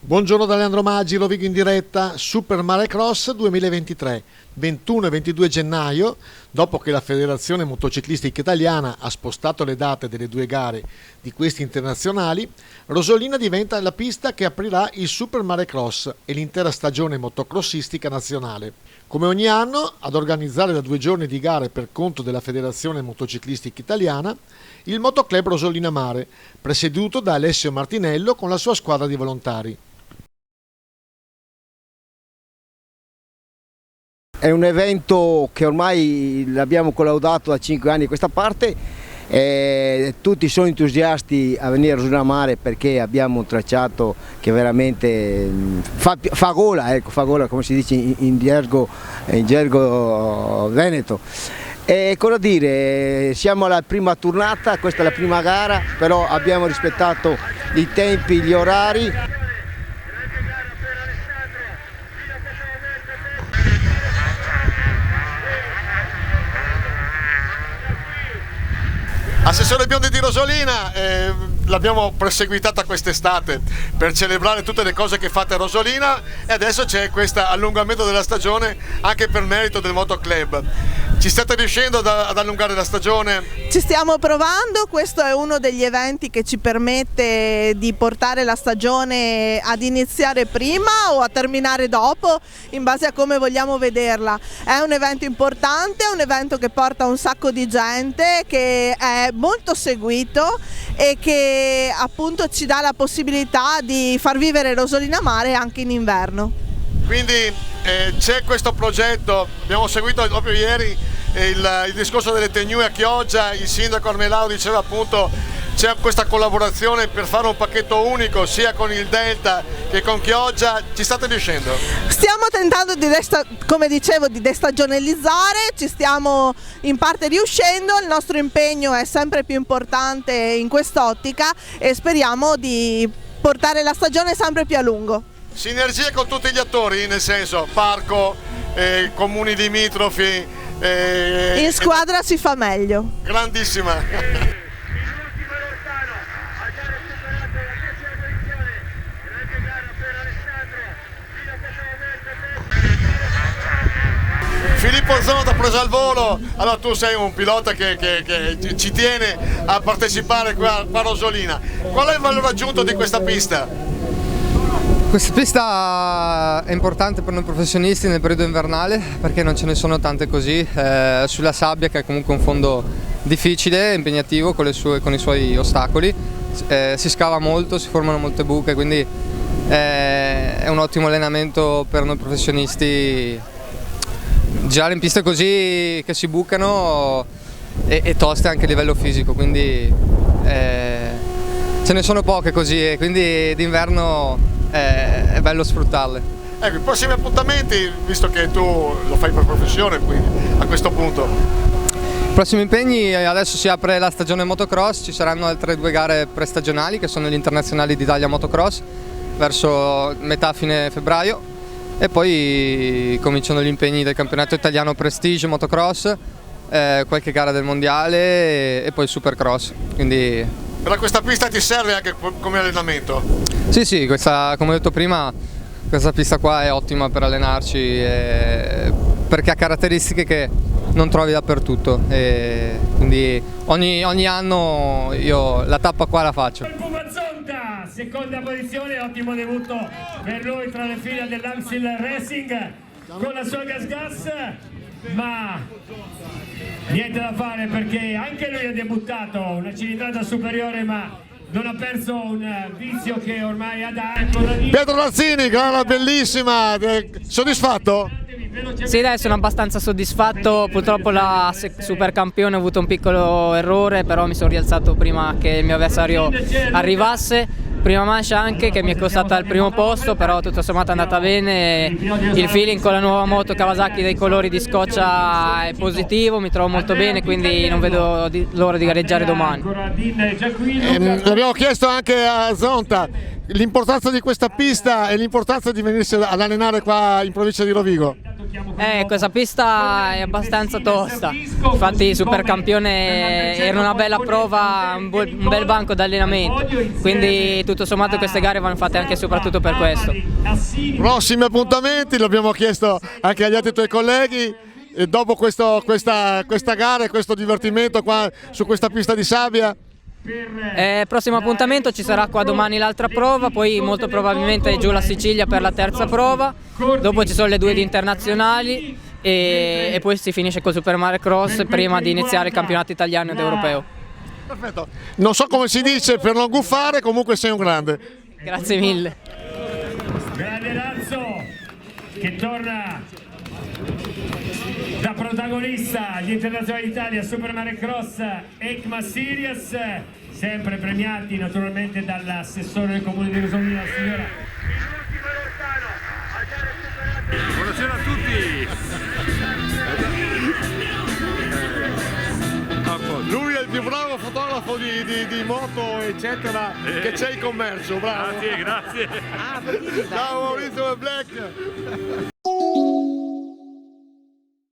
Buongiorno da Leandro Maggi, Rovigo in diretta, Super Mare Cross 2023, 21 e 22 gennaio, dopo che la Federazione Motociclistica Italiana ha spostato le date delle due gare di questi internazionali, Rosolina diventa la pista che aprirà il Super Mare Cross e l'intera stagione motocrossistica nazionale. Come ogni anno, ad organizzare da 2 giorni di gare per conto della Federazione Motociclistica Italiana, il Motoclub Rosolina Mare, presieduto da Alessio Martinello con la sua squadra di volontari. È un evento che ormai l'abbiamo collaudato da 5 anni a questa parte e tutti sono entusiasti a venire a Rosolina Mare perché abbiamo un tracciato che veramente fa gola, ecco, fa gola come si dice in gergo veneto. E cosa dire, siamo alla prima tornata, questa è la prima gara, però abbiamo rispettato i tempi, gli orari. Assessore Biondi di Rosolina, l'abbiamo perseguitata quest'estate per celebrare tutte le cose che fate a Rosolina e adesso c'è questo allungamento della stagione anche per merito del Motoclub. Ci state riuscendo ad allungare la stagione? Ci stiamo provando, questo è uno degli eventi che ci permette di portare la stagione ad iniziare prima o a terminare dopo, in base a come vogliamo vederla. È un evento importante, è un evento che porta un sacco di gente, che è molto seguito e che appunto ci dà la possibilità di far vivere Rosolina Mare anche in inverno. Quindi c'è questo progetto, abbiamo seguito proprio ieri il discorso delle tenue a Chioggia, il sindaco Armelao diceva appunto c'è questa collaborazione per fare un pacchetto unico sia con il Delta che con Chioggia, ci state riuscendo? Stiamo tentando come dicevo, di destagionalizzare, ci stiamo in parte riuscendo, il nostro impegno è sempre più importante in quest'ottica e speriamo di portare la stagione sempre più a lungo. Sinergie con tutti gli attori, nel senso parco, comuni limitrofi. In squadra si fa meglio. Grandissima. Filippo Zonta ha preso al volo, allora tu sei un pilota che ci tiene a partecipare qua a Rosolina. Qual è il valore aggiunto di questa pista? Questa pista è importante per noi professionisti nel periodo invernale perché non ce ne sono tante così, sulla sabbia che è comunque un fondo difficile, impegnativo con i suoi ostacoli, si scava molto, si formano molte buche, quindi è un ottimo allenamento per noi professionisti girare in piste così che si bucano e toste anche a livello fisico, quindi ce ne sono poche così e quindi d'inverno è bello sfruttarle. Ecco, i prossimi appuntamenti, visto che tu lo fai per professione, quindi a questo punto. Prossimi impegni, adesso si apre la stagione motocross, ci saranno altre 2 gare prestagionali che sono gli internazionali d'Italia motocross verso metà fine febbraio e poi cominciano gli impegni del campionato italiano Prestige motocross, qualche gara del mondiale e poi supercross. Quindi però questa pista ti serve anche come allenamento? Sì, come ho detto prima, questa pista qua è ottima per allenarci perché ha caratteristiche che non trovi dappertutto e quindi ogni anno io la tappa qua la faccio. Zonta, seconda posizione, ottimo debutto per lui tra le file dell'Amstel Racing con la sua gas, ma niente da fare perché anche lui ha debuttato una cilindrata superiore ma non ha perso un vizio che ormai ha da anni. Pietro Razzini, gara bellissima, soddisfatto? Sì, dai, sono abbastanza soddisfatto, purtroppo la supercampione ha avuto un piccolo errore, però mi sono rialzato prima che il mio avversario arrivasse. Prima mancia anche che mi è costata il primo posto, però tutto sommato è andata bene, il feeling con la nuova moto Kawasaki dei colori di Scoccia è positivo, mi trovo molto bene, quindi non vedo l'ora di gareggiare domani. L'abbiamo chiesto anche a Zonta, l'importanza di questa pista e l'importanza di venirsi ad allenare qua in provincia di Rovigo. Questa pista è abbastanza tosta, infatti il supercampione era una bella prova, un bel banco d'allenamento, quindi tutto sommato queste gare vanno fatte anche e soprattutto per questo. Prossimi appuntamenti, l'abbiamo chiesto anche agli altri tuoi colleghi, e dopo questa gara e questo divertimento qua su questa pista di sabbia? Prossimo appuntamento ci sarà qua domani l'altra prova, poi molto probabilmente giù la Sicilia per la terza prova, dopo ci sono le 2 di internazionali e poi si finisce col Super Mare Cross prima di iniziare il campionato italiano ed europeo. Perfetto, non so come si dice per non guffare, comunque sei un grande. Grazie mille. Grande Lazzo che torna da protagonista agli internazionali d'Italia Super Mare Cross ECMA Series, sempre premiati naturalmente dall'assessore del comune di Rosomino, la signora. Buonasera a tutti. Lui è il più bravo fotografo di moto eccetera che c'è in commercio, bravo. Grazie. Ciao